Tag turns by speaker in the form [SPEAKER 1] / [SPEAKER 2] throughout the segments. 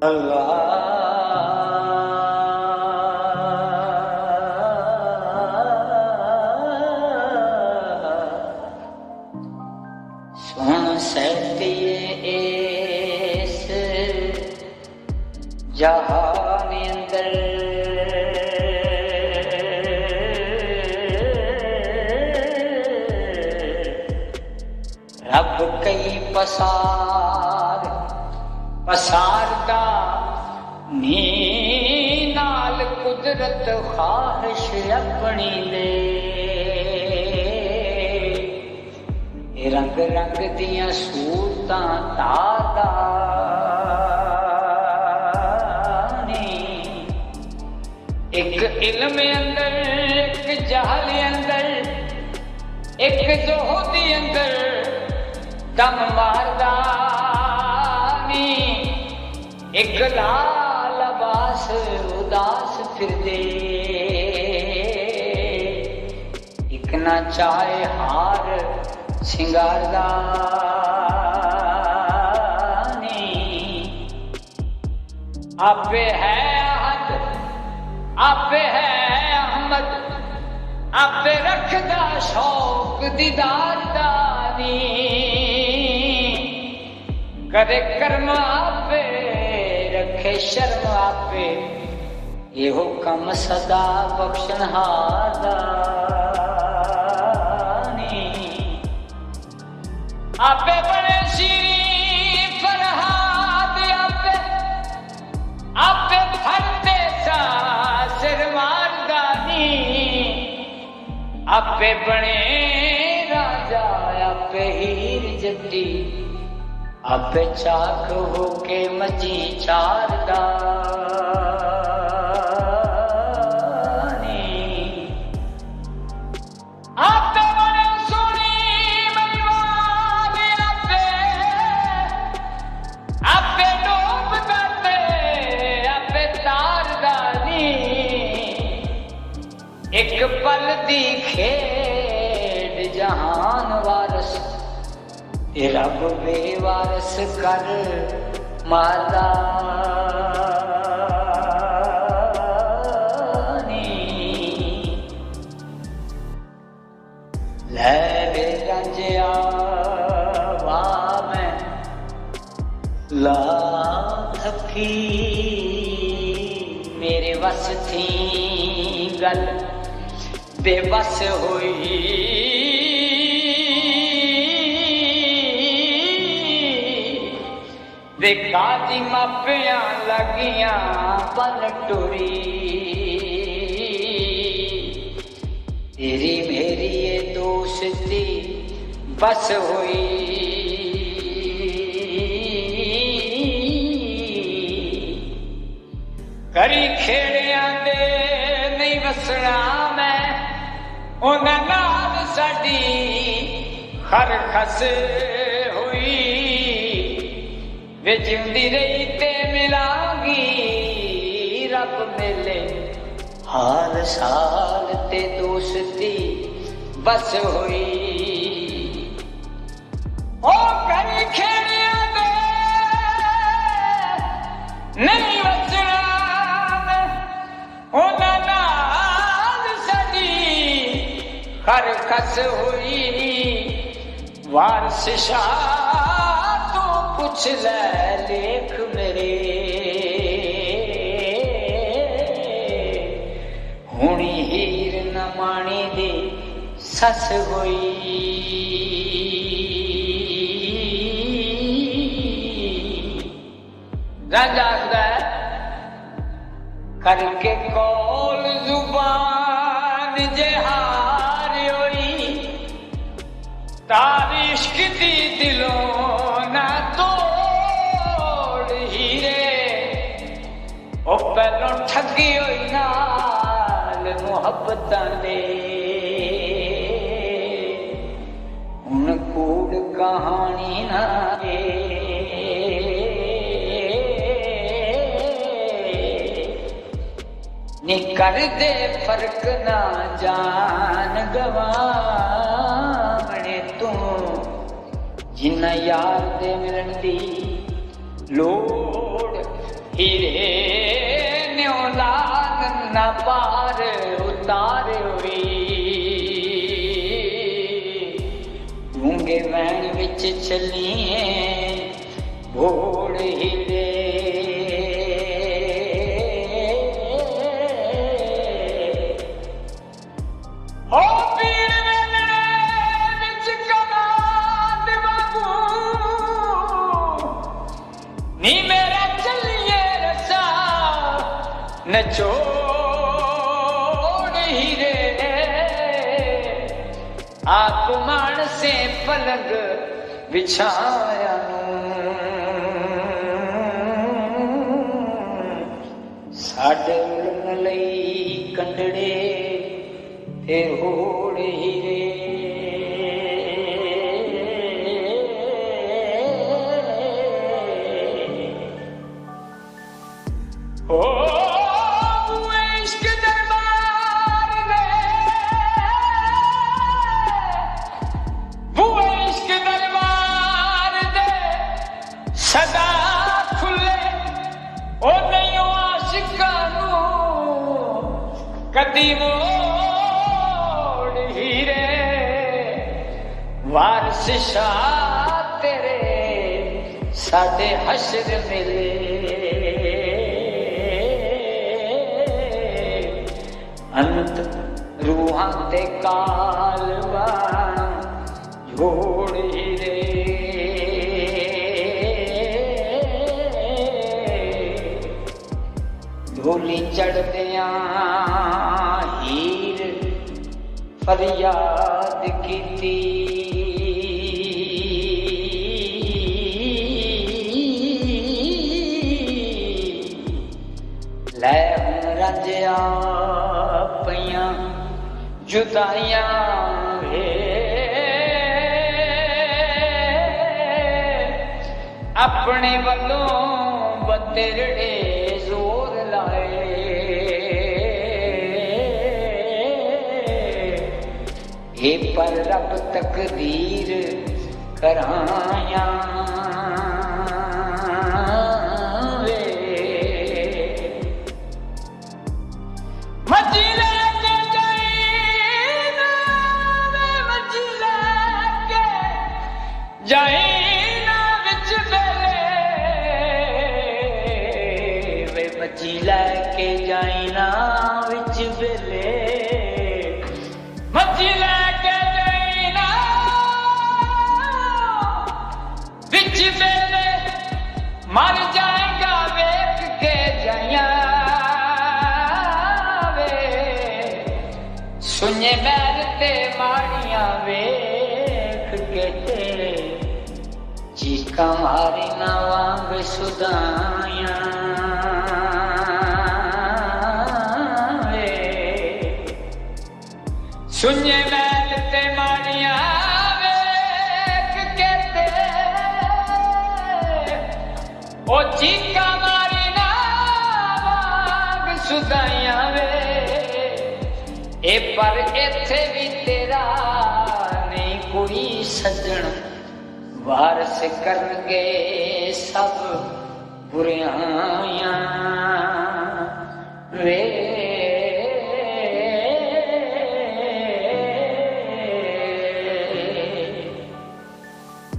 [SPEAKER 1] सुन सहतिए इस जहान अंदर रब कई पसारदा नी नाल कुदरत ख्वाहिश अपनी ले रंग रंग दियां सूरतां तादा एक इल्म अंदर एक जहल अंदर एक ज़ुहद अंदर दम मारदा एक लाल लबास उदास फिरदे एक ना चाहे हार सिंगारदा आपे है अहद आपे है अहमद आपे रखदा शौक दीदार दा करे कर्म आपे रखे शर्म आपे यो कम सदा बख्शनहार दा आपे बड़े शीरी फरहाद आपे फरते सा सिर मारदानी आपे बने राजा आपे हीर जद्दी आपे चाक होके मची चारदानी आपे बड़े सोनी आपे डूब करते आपे तारदानी एक पल दी खेड जहान वारस रब बेवारस कर मारदानी ले बे गंजिया ला थकी मेरे वस थी गल बेबस हुई बेकादी मापियां लगियां पल टुरी तेरी मेरी ये दोस्ती बस हुई करी खेड़िया दे नहीं वसना मैं उन्हां नाल साडी हर खस हुई वे जिंदी रही ते मिलांगी रब मिले हाल साल ते दोस्ती बस हुई ओ करी खेड़िया दे नहीं वसना हर खस हुई वारस शाह तू पूछ ले लेख मेरे हुणी हीर न माणी दी सस हुई राजा आखदा करके कौल जुबान जहार होई तारीश की दिलों ना तोड़ हीरे ओ पहलों ठगी होई नाल मुहब्बतां दे हुण कूड़ कहानी ना कर दे फर्क ना जान गवाने तू जिन्ना यार दे मिलन दी लोड़ हीरे न्यों लाग ना पार उतार हुई गूंगे वैन विच चलिए भोड़ हीरे ओ पीर वेलणे विच कलाद बाबू नी मेरा चलिए रसा नचोड़ हीरे आप मानसे पलंग बिछाया साडे उड़न लई कंडड़े ते होड़ हीरे ओ इश्क दरबार दे बुए इश्क दरबार दे सदा खुले ओ नहीं आशिकां नू कदी मोड़ हीरे वारस शाह तेरे साडे हशर मिले अंत रूहां ते कालवा जोड़ हीरे ढोली चढ़दियां हीर फरियाद कीती लै हुण रंजिया पईयां जुदाइयां वे अपने वल्लों बतेरड़े जोर लाए ये पर रब तकदीर कराया जाइना विच बेले वे मची लैके जाइना विच बेले मची लैके जाइना विच बेले मर जाएगा वेख के जाइया वे सुने मैल ते माड़ियां वेख के तेरे चीका मारी ना वांग सुदाया सुने मैल ते मारिया वेख के ते ओ चीका मारी ना वांग सुदाया वे ए पर इत्थे भी तेरा नहीं कोई सजन वारस करनगे सब बुराइयां वे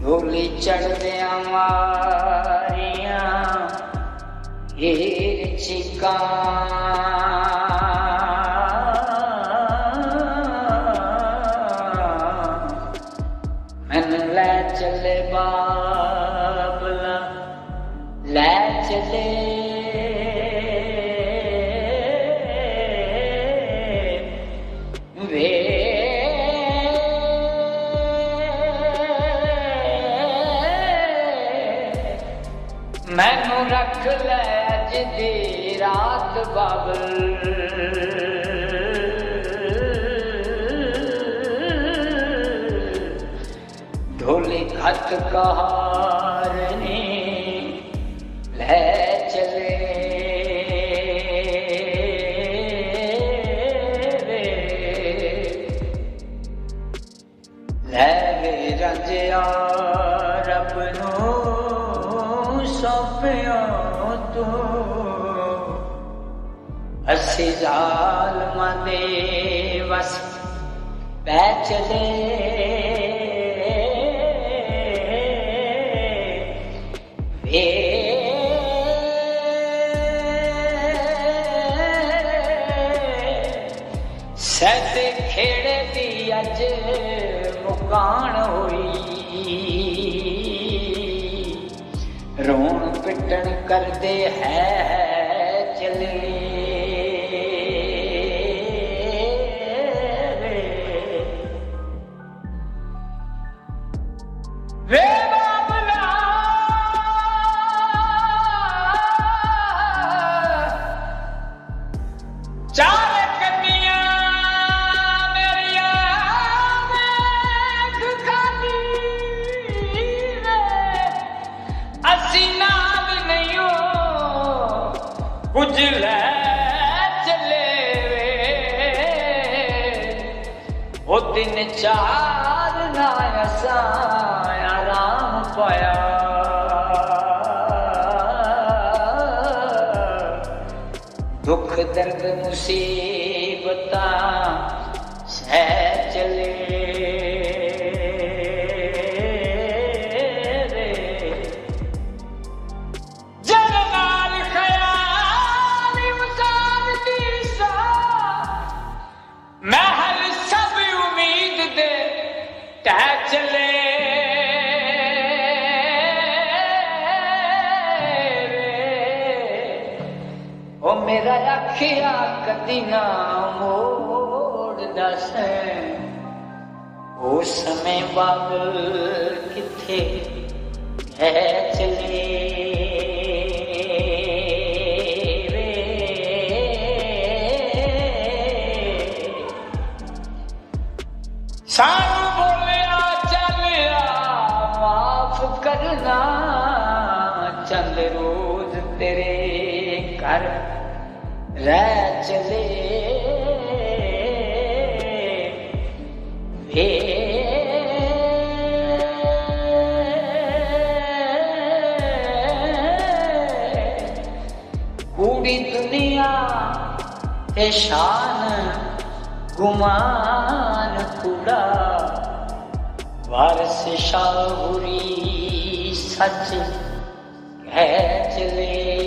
[SPEAKER 1] ढोली चढ़दियां मारियां हीर चिका लै चले बाबला लै चले वे मैनू रख लै अज दी रात बाबल ढोली खत कहारनी लै चले लै वे रजिया रब नू सौंपिया तू असी जालमां दे वस पै चले वे सैद खेड़े दी अज मुकान होई रोन पिटन करदे है चले वे बाबला चार कन्निया मेरिया देख खाली असी नाल नहीं हो कुछ ले चले वो दिन चार ना असा आराम पाया दुख दर्द मुसीबत सह चले जननाल ख्याल इंसान दी सा महल सब उम्मीद दे टह चले ओ मेरा अखिया कदी ना मोड़ दस ओ समय बाबल किथे है चले सानू बोलिया चलिया माफ करना चंद रोज तेरे घर रह चले वे कूड़ी दुनिया ते शान गुमान कूड़ा वारस शाहुरी सच कह चले